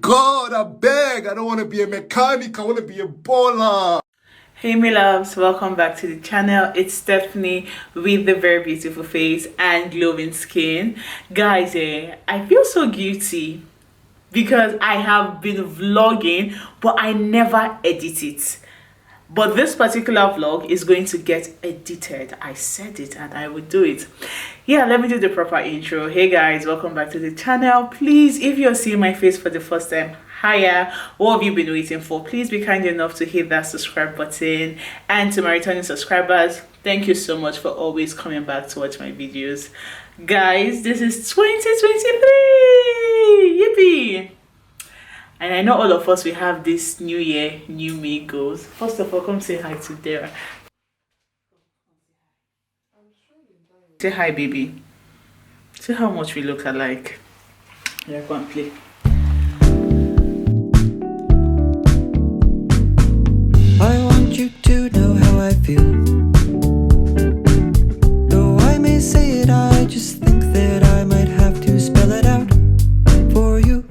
God, I beg. I don't want to be a mechanic. I want to be a baller. Hey my loves, welcome back to the channel. It's Stephanie with the very beautiful face and glowing skin. Guys, I feel so guilty because I have been vlogging but I never edit it. But this particular vlog is going to get edited. I said it and I will do it. Yeah, let me do the proper intro. Hey guys, welcome back to the channel. Please, if you're seeing my face for the first time, hiya, what have you been waiting for? Please be kind enough to hit that subscribe button. And to my returning subscribers, thank you so much for always coming back to watch my videos. Guys, this is 2023! Yippee! And I know all of us, we have this new year, new me goals. First of all, come say hi to Dara. Say hi, baby. See how much we look alike. Yeah, go and play. I want you to know how I feel. Though I may say it, I just think that I might have to spell it out for you.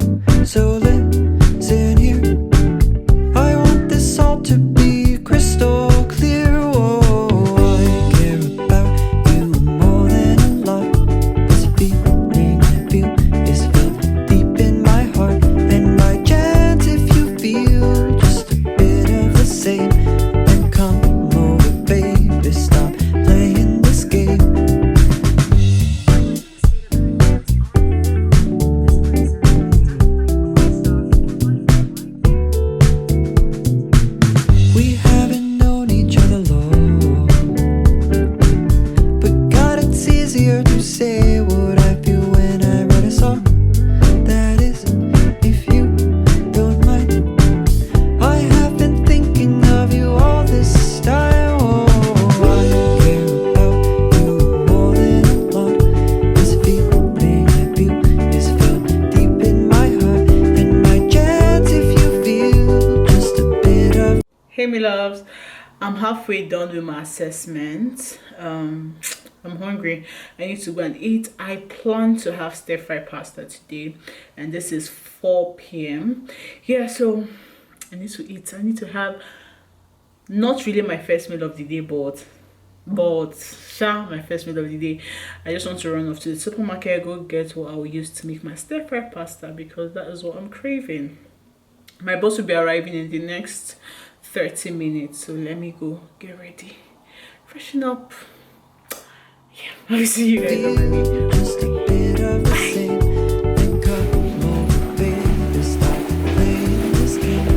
So listen here. I want this all to be crystal clear. Oh, I care about you more than a lot. This feeling I feel is felt deep in my heart. And by chance, if you feel just a bit of the same, then come over, baby, stop playing this game. We haven't known each other long, but God, it's easier to say what I feel when I write a song. That is, if you don't mind. I have been thinking of you all this time. Oh, I care about you more than a lot. This feeling I feel is felt deep in my heart. And my chance, if you feel just a bit of. Hey my loves, I'm halfway done with my assessment. I'm hungry. I need to go and eat. I plan to have stir-fried pasta today, and this is 4 p.m. Yeah, so I need to eat. I need to have not really my first meal of the day, but my first meal of the day. I just want to run off to the supermarket, go get what I will use to make my stir-fried pasta, because that is what I'm craving. My boss will be arriving in the next 30 minutes, so let me go get ready, freshen up. Yeah, I'll see you guys on my video. Just a bit of the same. Then come over, baby, stop playing this game.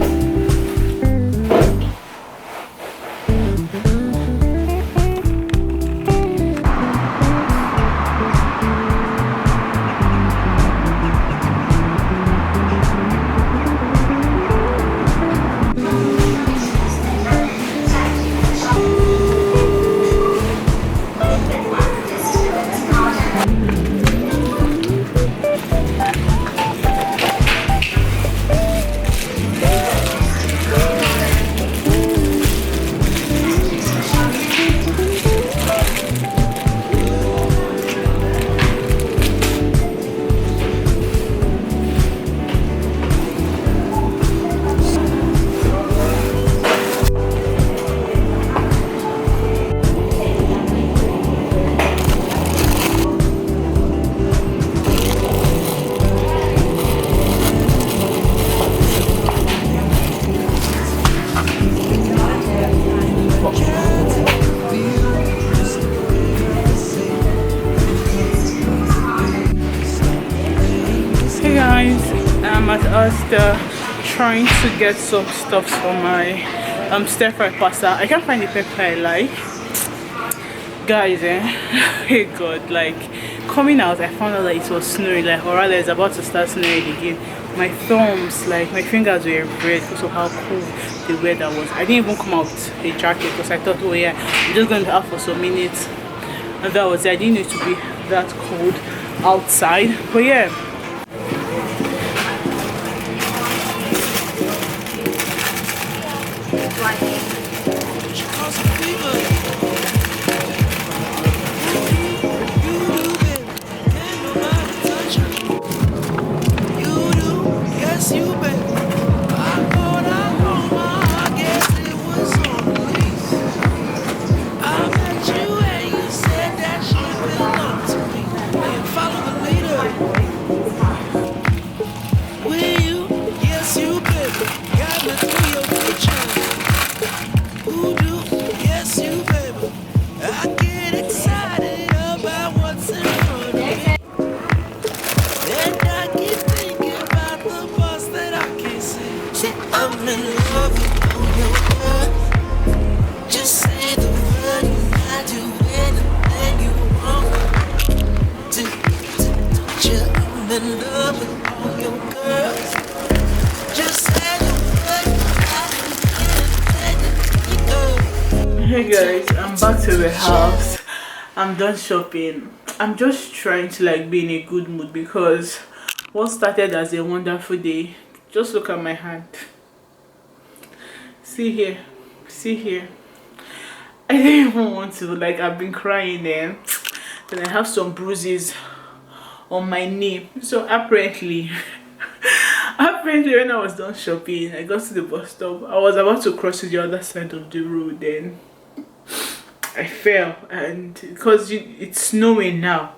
Hey guys, I'm at Asda trying to get some stuff for my stir-fried pasta. I can't find the pepper I like. Guys, hey God, like coming out I found out that it was snowing, like, or rather it's about to start snowing again. My thumbs, like my fingers were red because of how cold the weather was. I didn't even come out with a jacket because I thought, oh yeah, I'm just going to be out for some minutes, and that was it. I didn't need to be that cold outside, but yeah. You do, yes you bet. I'm in love with all your girls. Just say the word and I do anything you want to touch you. I'm in love with all your girls. Just say the word and I do anything you go. Hey guys, I'm back to the house. I'm done shopping. I'm just trying to like be in a good mood because what started as a wonderful day, just look at my hand. See here, see here. I didn't even want to, like, I've been crying there. Then I have some bruises on my knee. So apparently when I was done shopping, I got to the bus stop. I was about to cross to the other side of the road, then I fell, and because it's snowing now,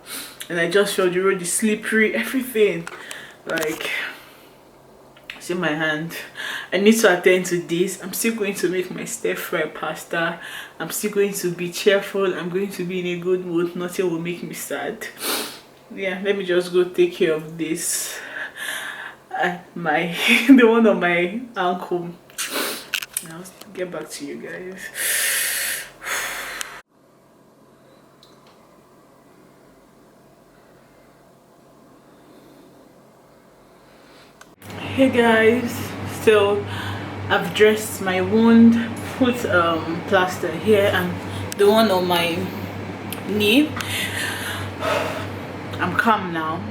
and I just felt the road is slippery, everything. Like, see my hand. I need to attend to this. I'm still going to make my stir-fry pasta. I'm still going to be cheerful. I'm going to be in a good mood. Nothing will make me sad. Yeah, let me just go take care of this. The one on my ankle. I'll get back to you guys. Hey guys, so I've dressed my wound, put plaster here and the one on my knee. I'm calm now,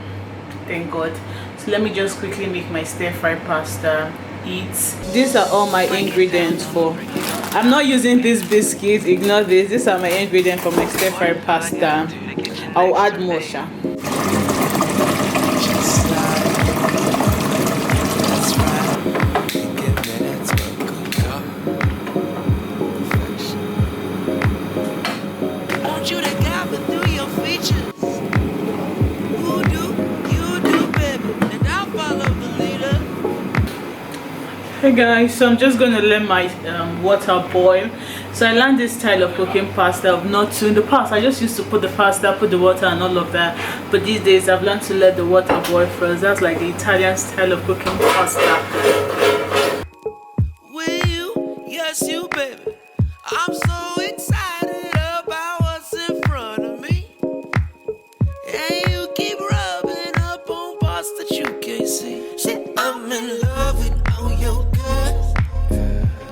thank God. So let me just quickly make my stir-fry pasta, eat. These are all my ingredients for, I'm not using this biscuit, ignore this. These are my ingredients for my stir-fry pasta. I'll add more, sha. Hey guys, so I'm just gonna let my water boil. So I learned this style of cooking pasta of not to, in the past I just used to put the pasta, put the water and all of that, but these days I've learned to let the water boil first. That's like the Italian style of cooking pasta. Will you? Yes, you, baby. I'm so excited about what's in front of me, and you keep rubbing up on parts that you can't see. Shit, I'm in love with all your girls.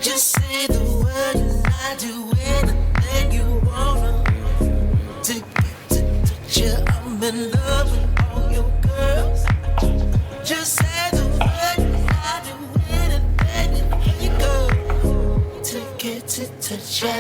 Just say the word and I do anything you wanna to touch you. I'm in love with all your girls. Just say the word and I do anything you go to get to touch you.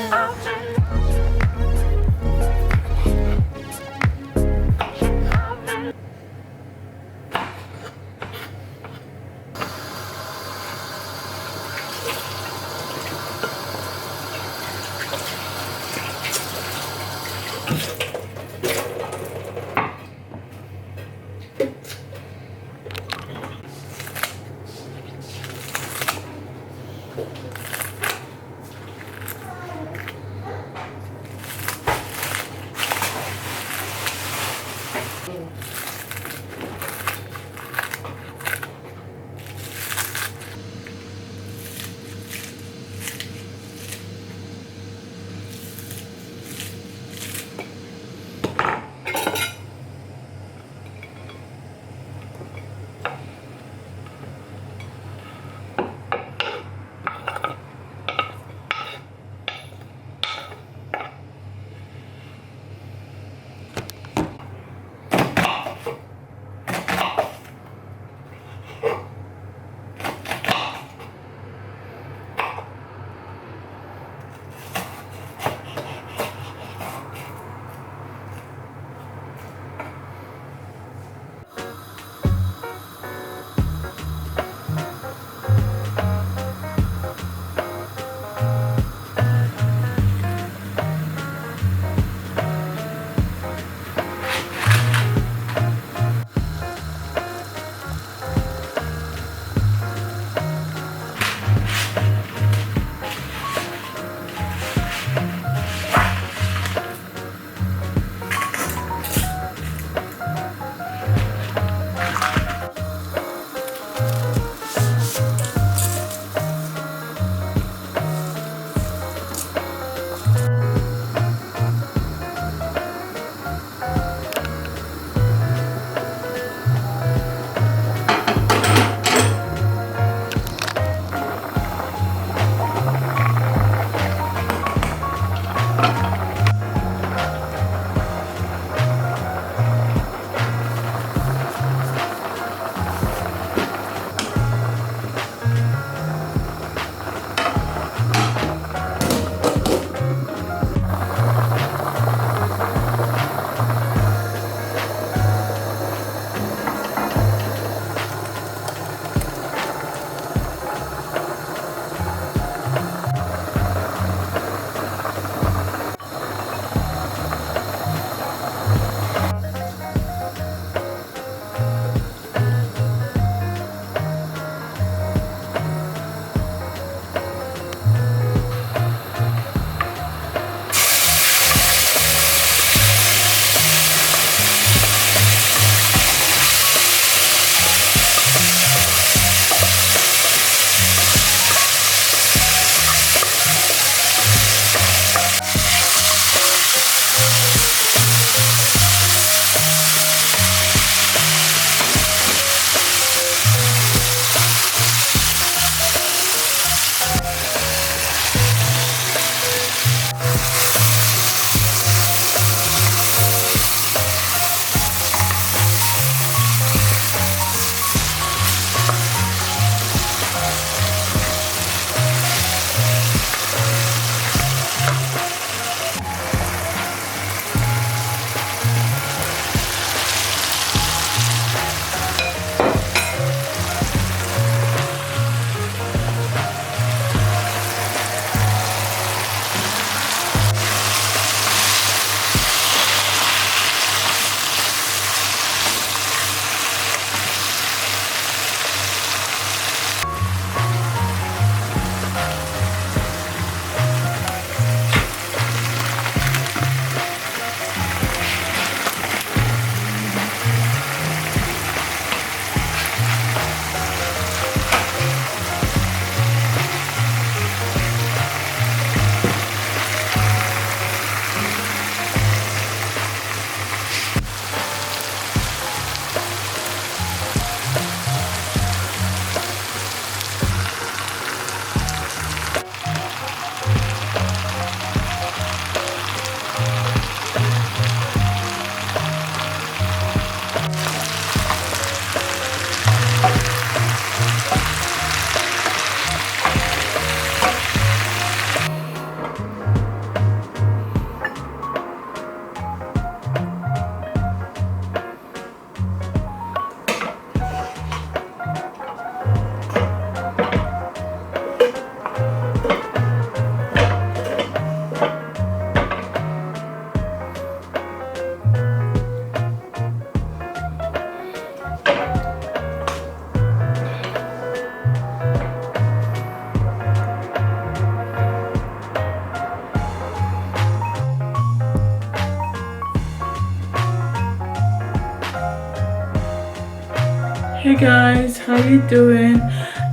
guys, how you doing?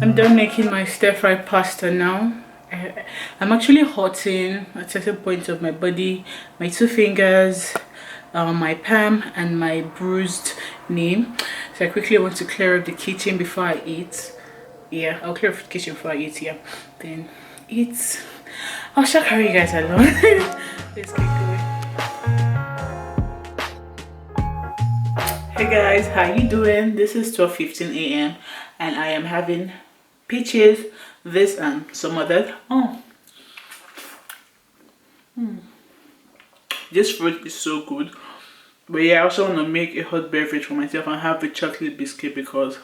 I'm done making my stir-fry pasta now. I'm actually hurting at certain points of my body, my 2 fingers, my palm and my bruised knee. So I quickly want to clear up the kitchen before I eat. Yeah, I'll clear up the kitchen before I eat, yeah. Then eat. I'll shall carry you guys along. Let's get going. Hey guys, how you doing? This is 12:15 a.m. and I am having peaches, this and some other. This fruit is so good. But yeah, I also want to make a hot beverage for myself and have the chocolate biscuit because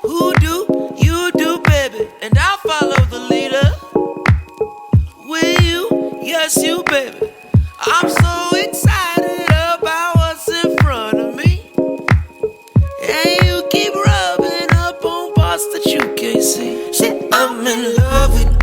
Who do you do, baby? And I'll follow the leader. Will you? Yes, you, baby. I'm so excited about what's in front of me. And you keep rubbing up on parts that you can't see. Shit, I'm in love with